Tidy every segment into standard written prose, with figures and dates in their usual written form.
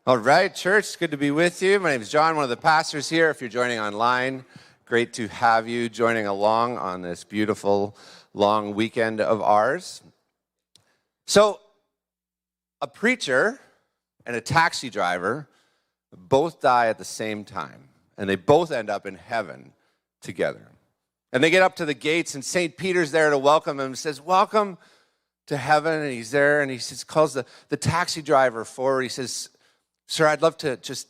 All right, church, it's good to be with you. My name is John, one of the pastors here. If you're joining online, great to have you joining along on this beautiful long weekend of ours. So, a preacher and a taxi driver both die at the same time, and they both end up in heaven together. And they get up to the gates, and St. Peter's there to welcome him and says, "Welcome to heaven." And he's there, and he calls the taxi driver forward. He says, "Sir, I'd love to just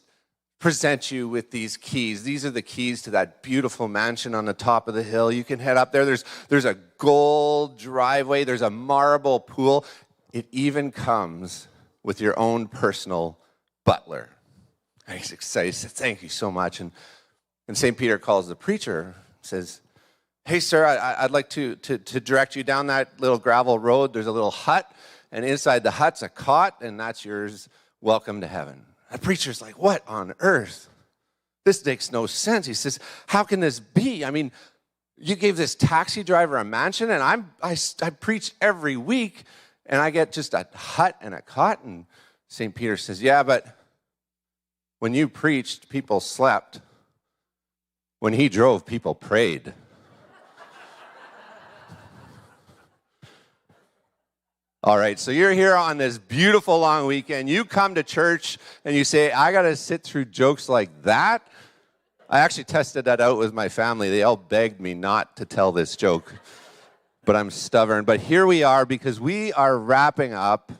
present you with these keys. These are the keys to that beautiful mansion on the top of the hill. You can head up there. There's a gold driveway. There's a marble pool. It even comes with your own personal butler." And he's excited. He says, "Thank you so much." And St. Peter calls the preacher, says, "Hey, sir, I'd like to direct you down that little gravel road. There's a little hut, and inside the hut's a cot, and that's yours. Welcome to heaven." The preacher's like, "What on earth? This makes no sense." He says, "How can this be? I mean, you gave this taxi driver a mansion, and I preach every week, and I get just a hut and a cot." And St. Peter says, "Yeah, but when you preached, people slept. When he drove, people prayed." All right, so you're here on this beautiful long weekend. You come to church and you say, "I got to sit through jokes like that?" I actually tested that out with my family. They all begged me not to tell this joke, but I'm stubborn. But here we are because we are wrapping up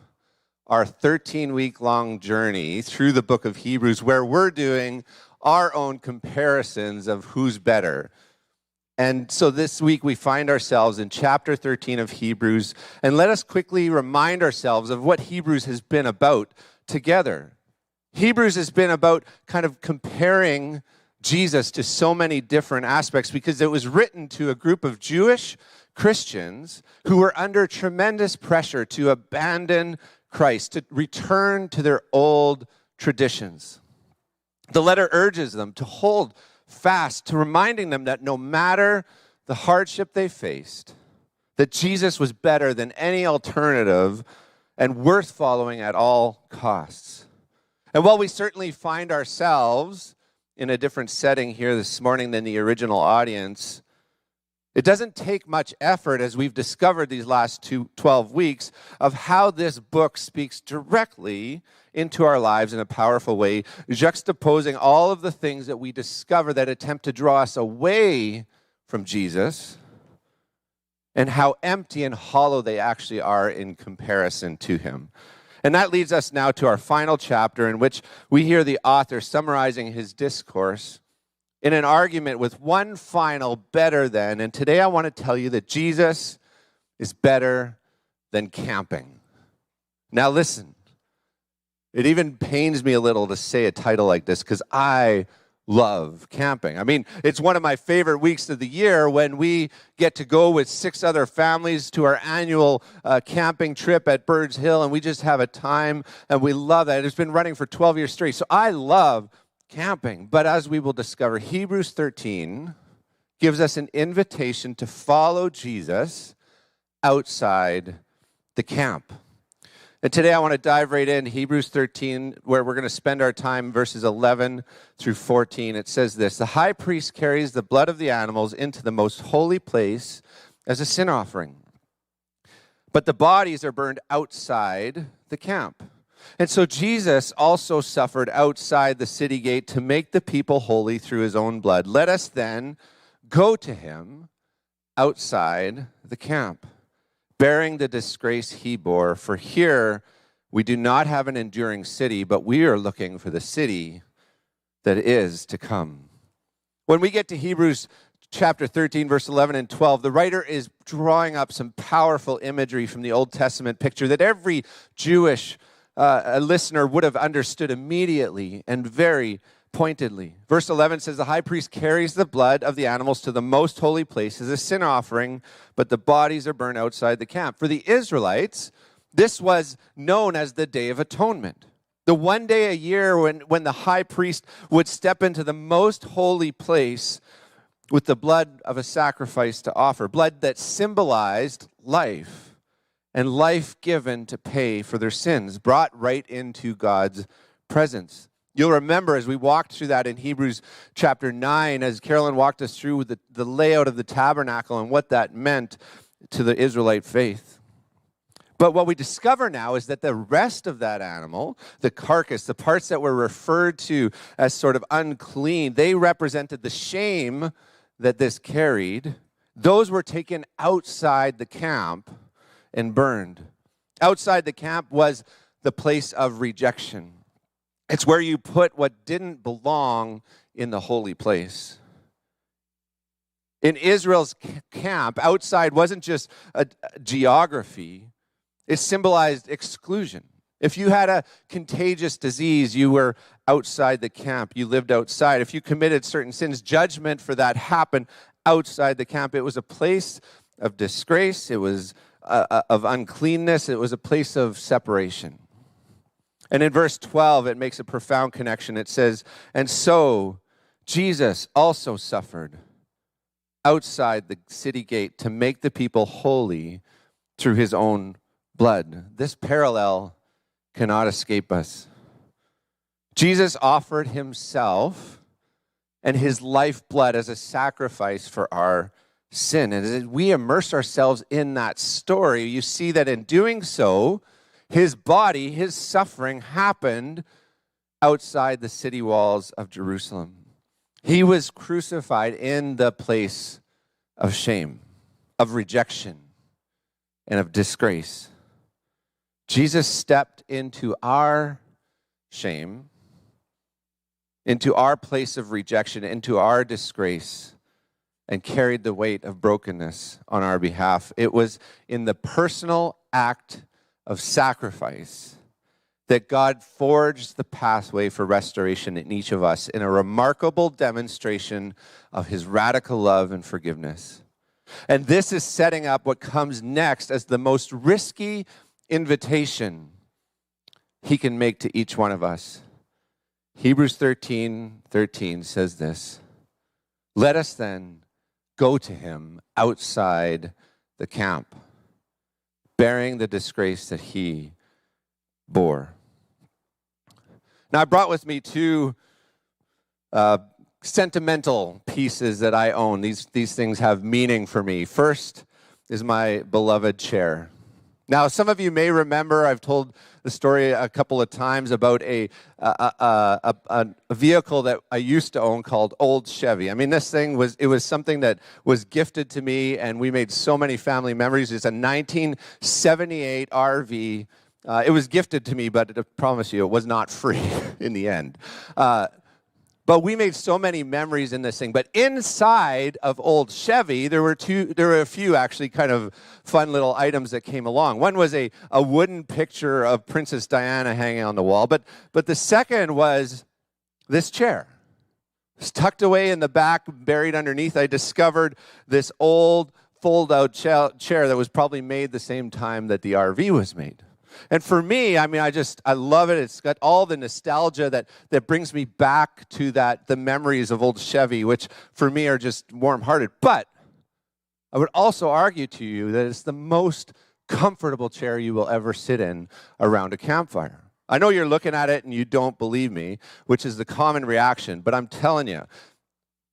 our 13-week-long journey through the book of Hebrews, where we're doing our own comparisons of who's better. And so this week we find ourselves in chapter 13 of Hebrews, and let us quickly remind ourselves of what Hebrews has been about together. Hebrews has been about kind of comparing Jesus to so many different aspects because it was written to a group of Jewish Christians who were under tremendous pressure to abandon Christ, to return to their old traditions. The letter urges them to hold fast, to reminding them that no matter the hardship they faced, that Jesus was better than any alternative and worth following at all costs. And while we certainly find ourselves in a different setting here this morning than the original audience, it doesn't take much effort, as we've discovered these last 12 weeks, of how this book speaks directly into our lives in a powerful way, juxtaposing all of the things that we discover that attempt to draw us away from Jesus and how empty and hollow they actually are in comparison to him. And that leads us now to our final chapter, in which we hear the author summarizing his discourse in an argument with one final better than. And today I want to tell you that Jesus is better than camping. Now listen, it even pains me a little to say a title like this because I love camping. I mean, it's one of my favorite weeks of the year when we get to go with 6 other families to our annual camping trip at Birds Hill, and we just have a time, and we love that. It's been running for 12 years straight, so I love camping. But as we will discover, Hebrews 13 gives us an invitation to follow Jesus outside the camp. And today I want to dive right in Hebrews 13, where we're going to spend our time, verses 11 through 14. It says this: "The high priest carries the blood of the animals into the most holy place as a sin offering, but the bodies are burned outside the camp. And so Jesus also suffered outside the city gate to make the people holy through his own blood. Let us then go to him outside the camp, bearing the disgrace he bore. For here we do not have an enduring city, but we are looking for the city that is to come." When we get to Hebrews chapter 13, verse 11 and 12, the writer is drawing up some powerful imagery from the Old Testament picture that every Jewish a listener would have understood immediately and very pointedly. Verse 11 says, "The high priest carries the blood of the animals to the most holy place as a sin offering, but the bodies are burned outside the camp." For the Israelites, this was known as the Day of Atonement. The one day a year when the high priest would step into the most holy place with the blood of a sacrifice to offer, blood that symbolized life and life given to pay for their sins, brought right into God's presence. You'll remember as we walked through that in Hebrews chapter 9, as Carolyn walked us through the layout of the tabernacle and what that meant to the Israelite faith. But what we discover now is that the rest of that animal, the carcass, the parts that were referred to as sort of unclean, they represented the shame that this carried. Those were taken outside the camp and burned. Outside the camp was the place of rejection. It's where you put what didn't belong in the holy place. In Israel's camp, outside wasn't just a geography. It symbolized exclusion. If you had a contagious disease, you were outside the camp. You lived outside. If you committed certain sins, judgment for that happened outside the camp. It was a place of disgrace. It was of uncleanness. It was a place of separation. And in verse 12, it makes a profound connection. It says, and so Jesus also suffered outside the city gate to make the people holy through his own blood. This parallel cannot escape us. Jesus offered himself and his lifeblood as a sacrifice for our sin. And as we immerse ourselves in that story, you see that in doing so, his body, his suffering happened outside the city walls of Jerusalem. He was crucified in the place of shame, of rejection, and of disgrace. Jesus stepped into our shame, into our place of rejection, into our disgrace, and carried the weight of brokenness on our behalf. It was in the personal act of sacrifice that God forged the pathway for restoration in each of us in a remarkable demonstration of his radical love and forgiveness. And this is setting up what comes next as the most risky invitation he can make to each one of us. Hebrews 13:13 says this, let us then go to him outside the camp, bearing the disgrace that he bore. Now, I brought with me two sentimental pieces that I own. These things have meaning for me. First is my beloved chair. Now, some of you may remember, I've told the story a couple of times about a vehicle that I used to own called Old Chevy. I mean, this thing was something that was gifted to me, and we made so many family memories. It's a 1978 RV. It was gifted to me, but I promise you, it was not free in the end. But we made so many memories in this thing. But inside of Old Chevy, there were a few actually kind of fun little items that came along. One was a wooden picture of Princess Diana hanging on the wall. But the second was this chair. It's tucked away in the back, buried underneath. I discovered this old fold-out chair that was probably made the same time that the RV was made. And for me, I mean, I love it. It's got all the nostalgia that brings me back to the memories of Old Chevy, which for me are just warm-hearted. But I would also argue to you that it's the most comfortable chair you will ever sit in around a campfire. I know you're looking at it and you don't believe me, which is the common reaction, but I'm telling you,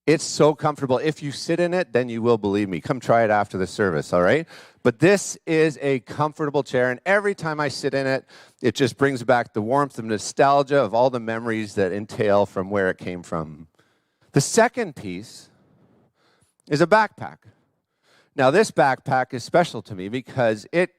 it's so comfortable. If you sit in it, then you will believe me. Come try it after the service, all right? But this is a comfortable chair, and every time I sit in it, it just brings back the warmth and nostalgia of all the memories that entail from where it came from. The second piece is a backpack. Now, this backpack is special to me because it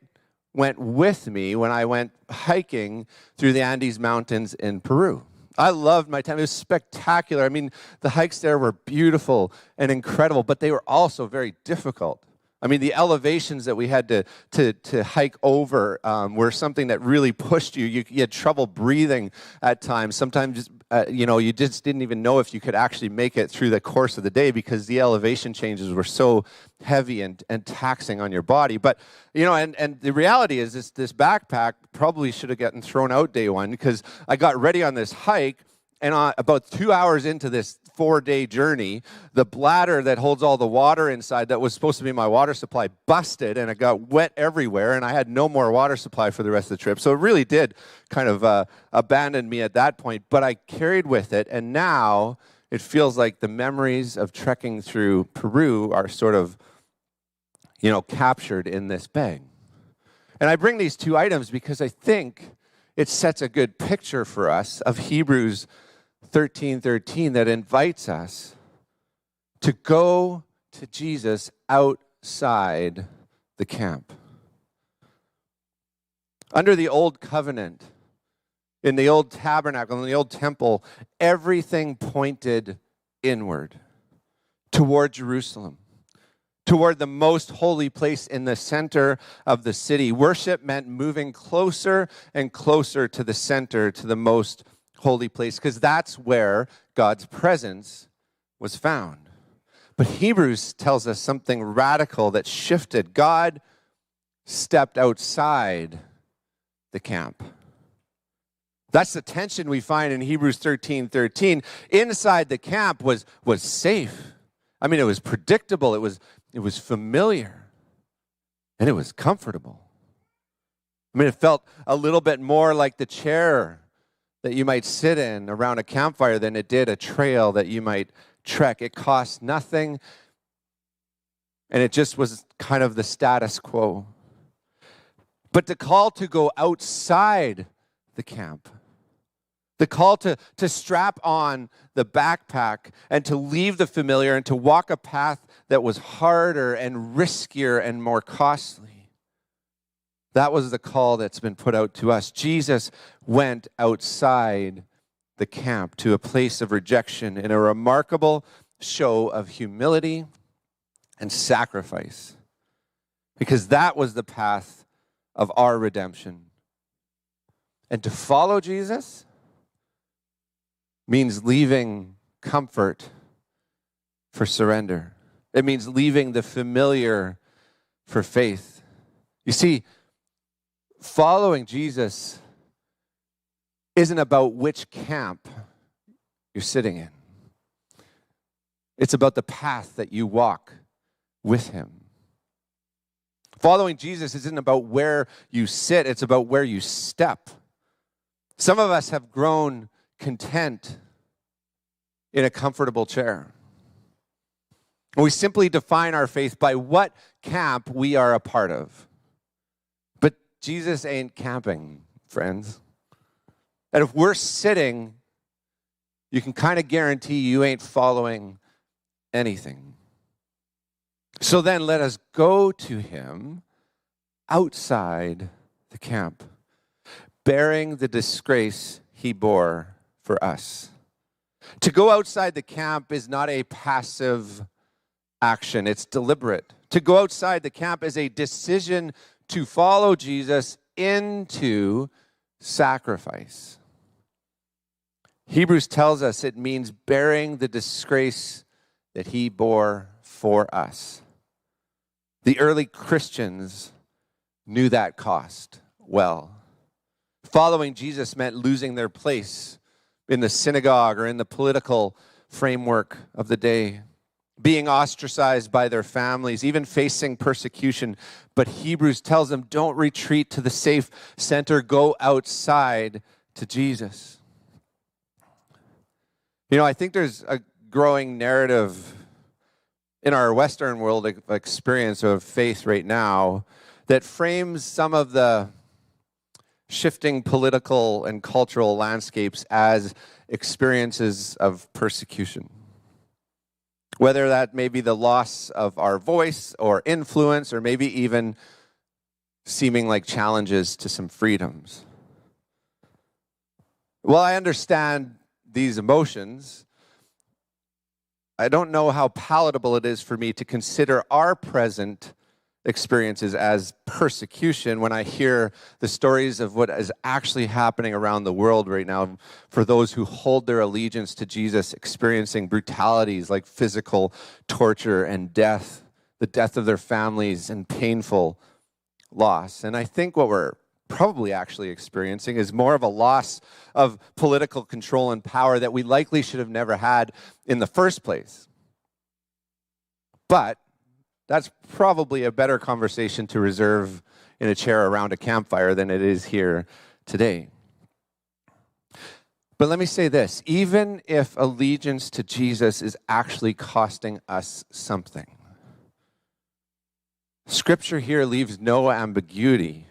went with me when I went hiking through the Andes Mountains in Peru. I loved my time. It was spectacular. I mean, the hikes there were beautiful and incredible, but they were also very difficult. I mean, the elevations that we had to hike over were something that really pushed you. You had trouble breathing at times. Sometimes, you just didn't even know if you could actually make it through the course of the day because the elevation changes were so heavy and taxing on your body. But, and the reality is this backpack probably should have gotten thrown out day one because I got ready on this hike, And about 2 hours into this 4-day journey, the bladder that holds all the water inside that was supposed to be my water supply busted, and it got wet everywhere, and I had no more water supply for the rest of the trip. So it really did kind of abandon me at that point, but I carried with it, and now it feels like the memories of trekking through Peru are sort of, captured in this bag. And I bring these two items because I think it sets a good picture for us of Hebrews 13:13 that invites us to go to Jesus outside the camp. Under the old covenant, in the old tabernacle, in the old temple, everything pointed inward toward Jerusalem, toward the most holy place in the center of the city. Worship meant moving closer and closer to the center, to the most holy place, because that's where God's presence was found. But Hebrews tells us something radical that shifted. God stepped outside the camp. That's the tension we find in Hebrews 13:13. Inside the camp was safe. I mean, it was predictable. It was familiar. And it was comfortable. I mean, it felt a little bit more like the chair that you might sit in around a campfire than it did a trail that you might trek. It cost nothing, and it just was kind of the status quo. But the call to go outside the camp, the call to strap on the backpack and to leave the familiar and to walk a path that was harder and riskier and more costly. That was the call that's been put out to us. Jesus went outside the camp to a place of rejection in a remarkable show of humility and sacrifice, because that was the path of our redemption. And to follow Jesus means leaving comfort for surrender. It means leaving the familiar for faith. You see, following Jesus isn't about which camp you're sitting in. It's about the path that you walk with him. Following Jesus isn't about where you sit, it's about where you step. Some of us have grown content in a comfortable chair. We simply define our faith by what camp we are a part of. But Jesus ain't camping, friends. And if we're sitting, you can kind of guarantee you ain't following anything. So then let us go to him outside the camp, bearing the disgrace he bore for us. To go outside the camp is not a passive action, it's deliberate. To go outside the camp is a decision to follow Jesus into sacrifice. Hebrews tells us it means bearing the disgrace that he bore for us. The early Christians knew that cost well. Following Jesus meant losing their place in the synagogue or in the political framework of the day, being ostracized by their families, even facing persecution. But Hebrews tells them, don't retreat to the safe center, go outside to Jesus. You know, I think there's a growing narrative in our Western world experience of faith right now that frames some of the shifting political and cultural landscapes as experiences of persecution. Whether that may be the loss of our voice or influence, or maybe even seeming like challenges to some freedoms. Well, I understand these emotions. I don't know how palatable it is for me to consider our present experiences as persecution when I hear the stories of what is actually happening around the world right now for those who hold their allegiance to Jesus, experiencing brutalities like physical torture and death, the death of their families and painful loss. And I think what we're probably actually experiencing is more of a loss of political control and power that we likely should have never had in the first place. But that's probably a better conversation to reserve in a chair around a campfire than it is here today. But let me say this, even if allegiance to Jesus is actually costing us something, Scripture here leaves no ambiguity.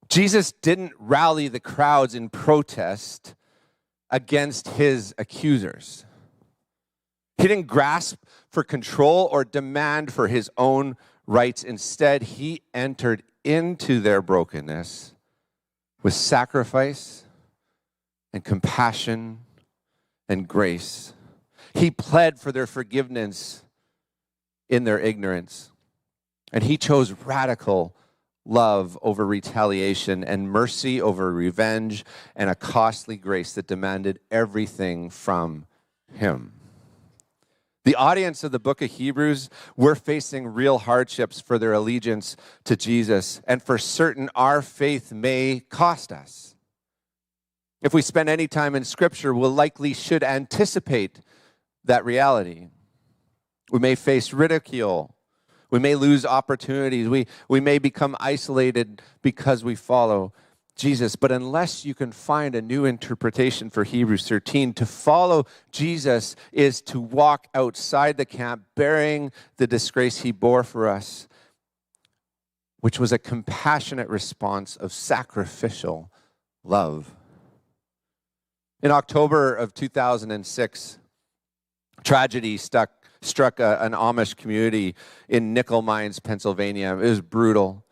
Jesus didn't rally the crowds in protest against his accusers. He didn't grasp for control or demand for his own rights. Instead, he entered into their brokenness with sacrifice and compassion and grace. He pled for their forgiveness in their ignorance. And he chose radical love over retaliation and mercy over revenge and a costly grace that demanded everything from him. The audience of the book of Hebrews were facing real hardships for their allegiance to Jesus, and for certain, our faith may cost us. If we spend any time in Scripture, we'll likely should anticipate that reality. We may face ridicule. We may lose opportunities. We may become isolated because we follow Jesus. But unless you can find a new interpretation for Hebrews 13, to follow Jesus is to walk outside the camp bearing the disgrace he bore for us, which was a compassionate response of sacrificial love. In October of 2006, tragedy struck an Amish community in Nickel Mines, Pennsylvania. It was brutal.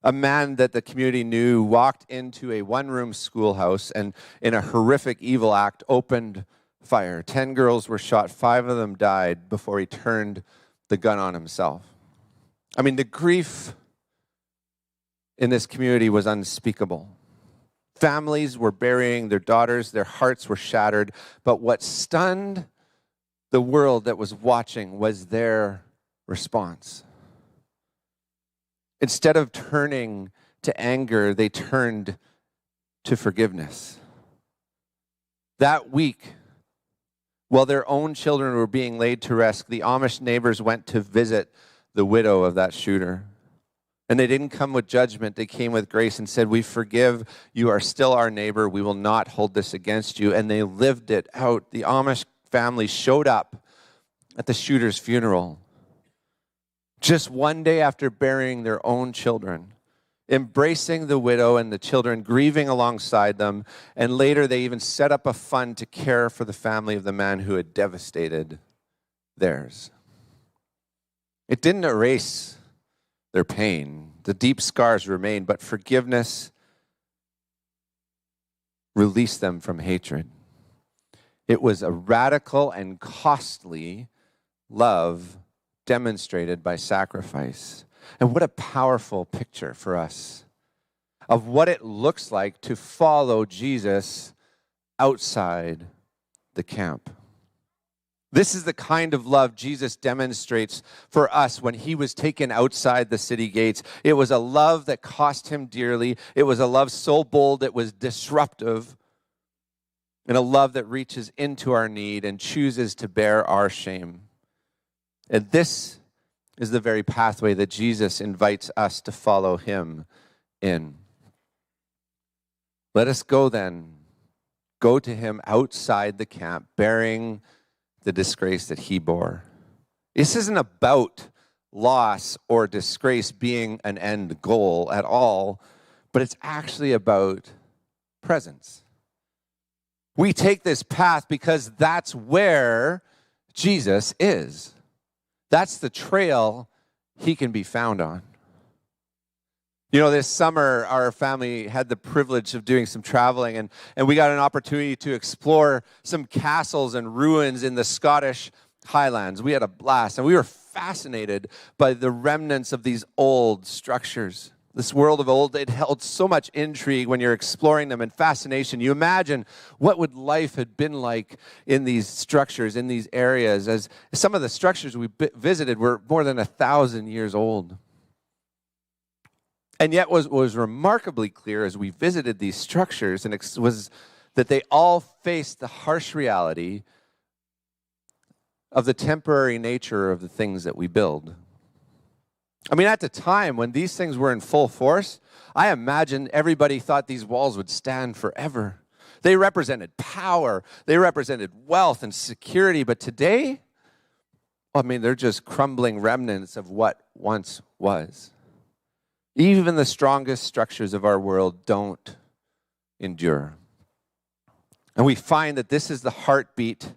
A man that the community knew walked into a one-room schoolhouse and, in a horrific evil act, opened fire. 10 girls were shot. 5 of them died before he turned the gun on himself. I mean, the grief in this community was unspeakable. Families were burying their daughters. Their hearts were shattered. But what stunned the world that was watching was their response. Instead of turning to anger, they turned to forgiveness. That week, while their own children were being laid to rest, the Amish neighbors went to visit the widow of that shooter. And they didn't come with judgment. They came with grace and said, "We forgive. You are still our neighbor. We will not hold this against you." And they lived it out. The Amish family showed up at the shooter's funeral just one day after burying their own children, embracing the widow and the children, grieving alongside them, and later they even set up a fund to care for the family of the man who had devastated theirs. It didn't erase their pain. The deep scars remained, but forgiveness released them from hatred. It was a radical and costly love demonstrated by sacrifice. And what a powerful picture for us of what it looks like to follow Jesus outside the camp. This is the kind of love Jesus demonstrates for us when he was taken outside the city gates. It was a love that cost him dearly. It was a love so bold it was disruptive, and a love that reaches into our need and chooses to bear our shame. And this is the very pathway that Jesus invites us to follow him in. Let us go then, go to him outside the camp, bearing the disgrace that he bore. This isn't about loss or disgrace being an end goal at all, but it's actually about presence. We take this path because that's where Jesus is. That's the trail he can be found on. You know, this summer, our family had the privilege of doing some traveling, and we got an opportunity to explore some castles and ruins in the Scottish Highlands. We had a blast, and we were fascinated by the remnants of these old structures. This world of old, it held so much intrigue when you're exploring them and fascination. You imagine what would life have been like in these structures, in these areas, as some of the structures we visited were more than 1,000 years old. And yet what was remarkably clear as we visited these structures and was that they all faced the harsh reality of the temporary nature of the things that we build. I mean, at the time when these things were in full force, I imagine everybody thought these walls would stand forever. They represented power, they represented wealth and security, but today, I mean, they're just crumbling remnants of what once was. Even the strongest structures of our world don't endure. And we find that this is the heartbeat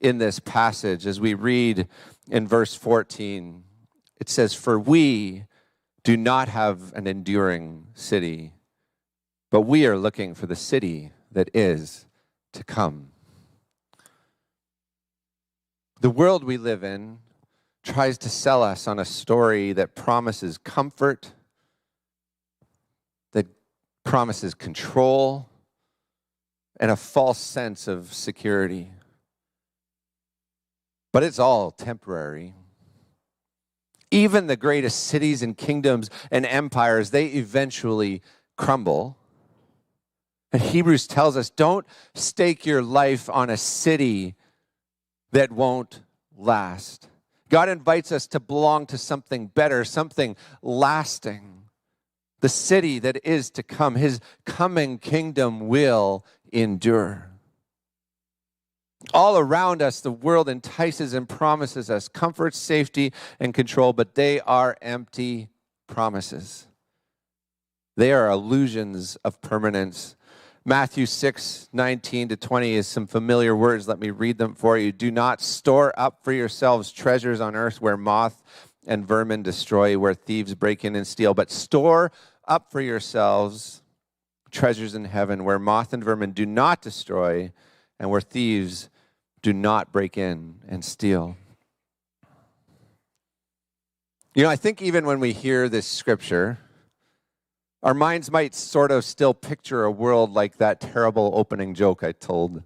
in this passage as we read in verse 14. It says, "For we do not have an enduring city, but we are looking for the city that is to come." The world we live in tries to sell us on a story that promises comfort, that promises control, and a false sense of security. But it's all temporary. Even the greatest cities and kingdoms and empires, they eventually crumble. And Hebrews tells us, don't stake your life on a city that won't last. God invites us to belong to something better, something lasting. The city that is to come, his coming kingdom will endure. All around us, the world entices and promises us comfort, safety, and control, but they are empty promises. They are illusions of permanence. Matthew 6:19-20 is some familiar words. Let me read them for you. "Do not store up for yourselves treasures on earth where moth and vermin destroy, where thieves break in and steal, but store up for yourselves treasures in heaven where moth and vermin do not destroy and where thieves do not break in and steal." You know, I think even when we hear this scripture, our minds might sort of still picture a world like that terrible opening joke I told.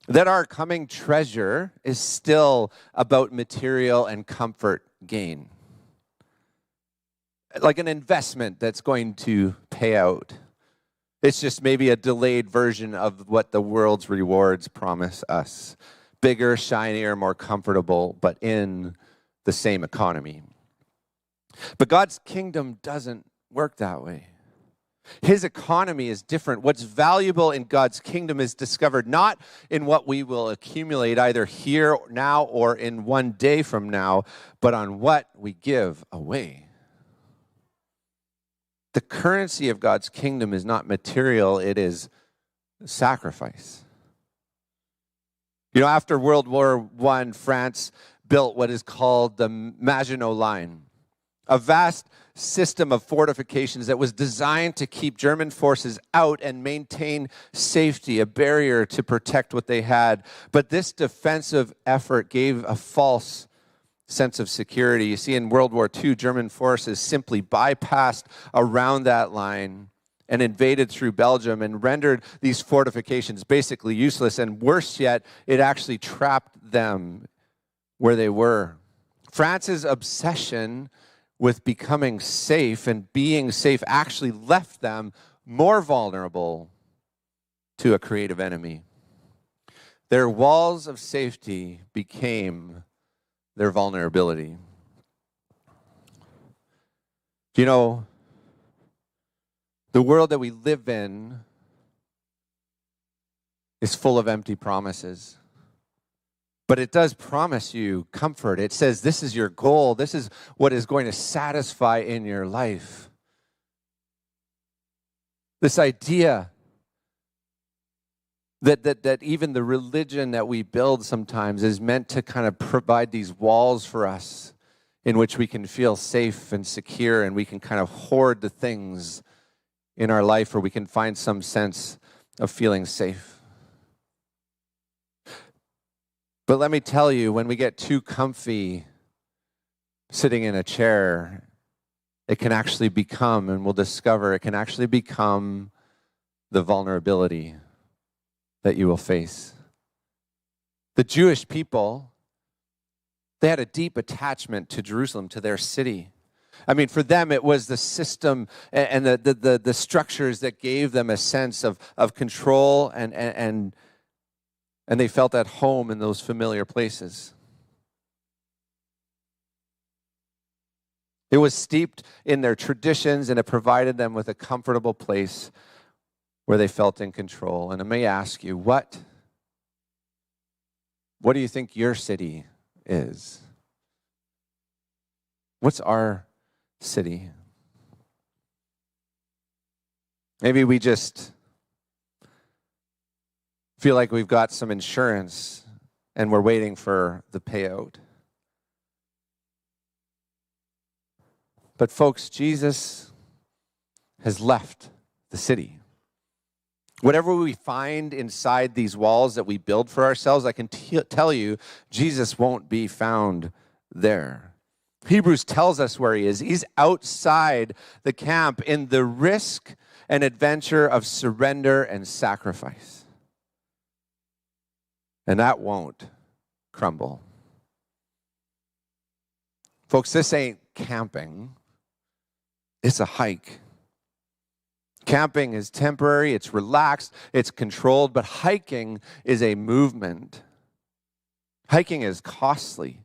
That our coming treasure is still about material and comfort gain. Like an investment that's going to pay out. It's just maybe a delayed version of what the world's rewards promise us. Bigger, shinier, more comfortable, but in the same economy. But God's kingdom doesn't work that way. His economy is different. What's valuable in God's kingdom is discovered not in what we will accumulate either here, now, or in one day from now, but on what we give away. The currency of God's kingdom is not material, it is sacrifice. You know, after World War I, France built what is called the Maginot Line, a vast system of fortifications that was designed to keep German forces out and maintain safety, a barrier to protect what they had. But this defensive effort gave a false sense of security. You see, in World War II, German forces simply bypassed around that line and invaded through Belgium and rendered these fortifications basically useless. And worse yet, it actually trapped them where they were. France's obsession with becoming safe and being safe actually left them more vulnerable to a creative enemy. Their walls of safety became their vulnerability. You know, the world that we live in is full of empty promises. But it does promise you comfort. It says this is your goal. This is what is going to satisfy in your life. This idea that even the religion that we build sometimes is meant to kind of provide these walls for us in which we can feel safe and secure, and we can kind of hoard the things in our life where we can find some sense of feeling safe. But let me tell you, when we get too comfy sitting in a chair, it can actually become, and we'll discover, it can actually become the vulnerability that you will face. The Jewish people, they had a deep attachment to Jerusalem, to their city. I mean, for them, it was the system and the structures that gave them a sense of control, and they felt at home in those familiar places. It was steeped in their traditions, and it provided them with a comfortable place where they felt in control. And I may ask you, what do you think your city is? What's our city? Maybe we just feel like we've got some insurance and we're waiting for the payout. But folks, Jesus has left the city. Whatever we find inside these walls that we build for ourselves, I can tell you, Jesus won't be found there. Hebrews tells us where he is. He's outside the camp in the risk and adventure of surrender and sacrifice. And that won't crumble. Folks, this ain't camping. It's a hike. Camping is temporary, it's relaxed, it's controlled, but hiking is a movement. Hiking is costly,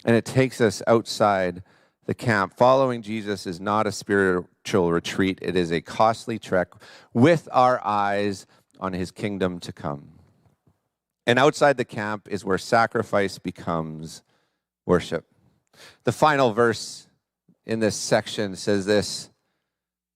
and it takes us outside the camp. Following Jesus is not a spiritual retreat, it is a costly trek with our eyes on his kingdom to come. And outside the camp is where sacrifice becomes worship. The final verse in this section says this: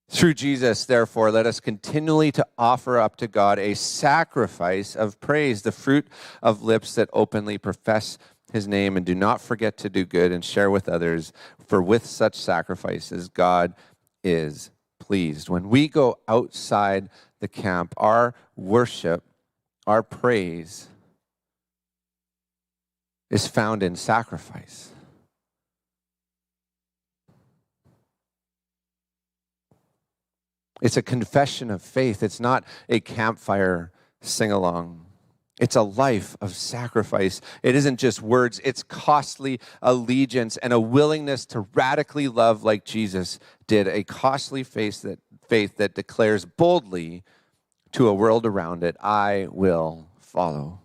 through Jesus, therefore, let us continually to offer up to God a sacrifice of praise, the fruit of lips that openly profess his name, and do not forget to do good and share with others, for with such sacrifices God is pleased. When we go outside the camp, our worship, our praise is found in sacrifice. It's a confession of faith. It's not a campfire sing-along. It's a life of sacrifice. It isn't just words. It's costly allegiance and a willingness to radically love like Jesus did. A costly faith that declares boldly to a world around it, I will follow.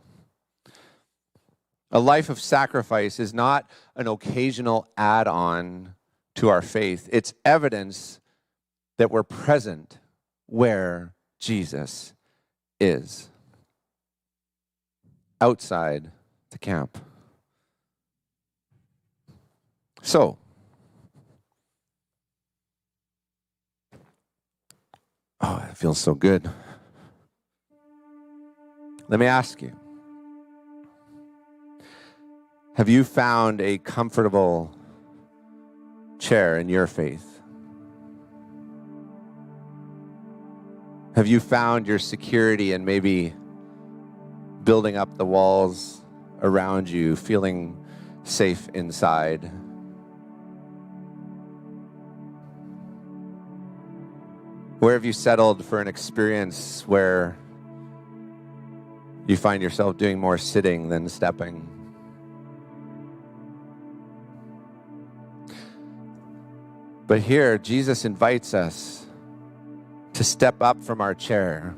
A life of sacrifice is not an occasional add-on to our faith. It's evidence that we're present where Jesus is. Outside the camp. So, oh, it feels so good. Let me ask you, have you found a comfortable chair in your faith? Have you found your security and maybe building up the walls around you, feeling safe inside? Where have you settled for an experience where you find yourself doing more sitting than stepping? But here, Jesus invites us to step up from our chair,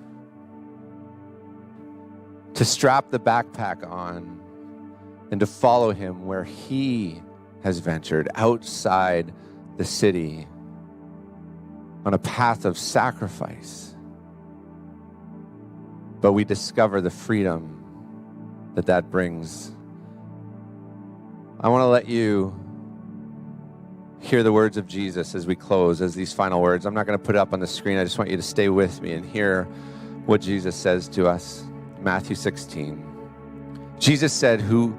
to strap the backpack on, and to follow him where he has ventured outside the city on a path of sacrifice. But we discover the freedom that brings. I want to let you hear the words of Jesus as we close, as these final words. I'm not going to put it up on the screen. I just want you to stay with me and hear what Jesus says to us. Matthew 16. Jesus said to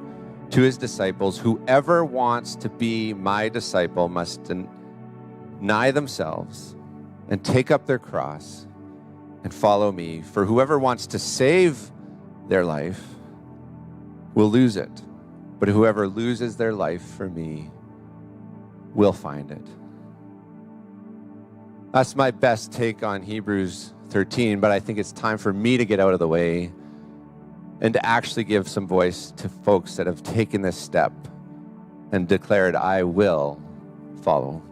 his disciples, whoever wants to be my disciple must deny themselves and take up their cross and follow me. For whoever wants to save their life will lose it. But whoever loses their life for me will find it. That's my best take on Hebrews 13, but I think it's time for me to get out of the way and to actually give some voice to folks that have taken this step and declared, I will follow.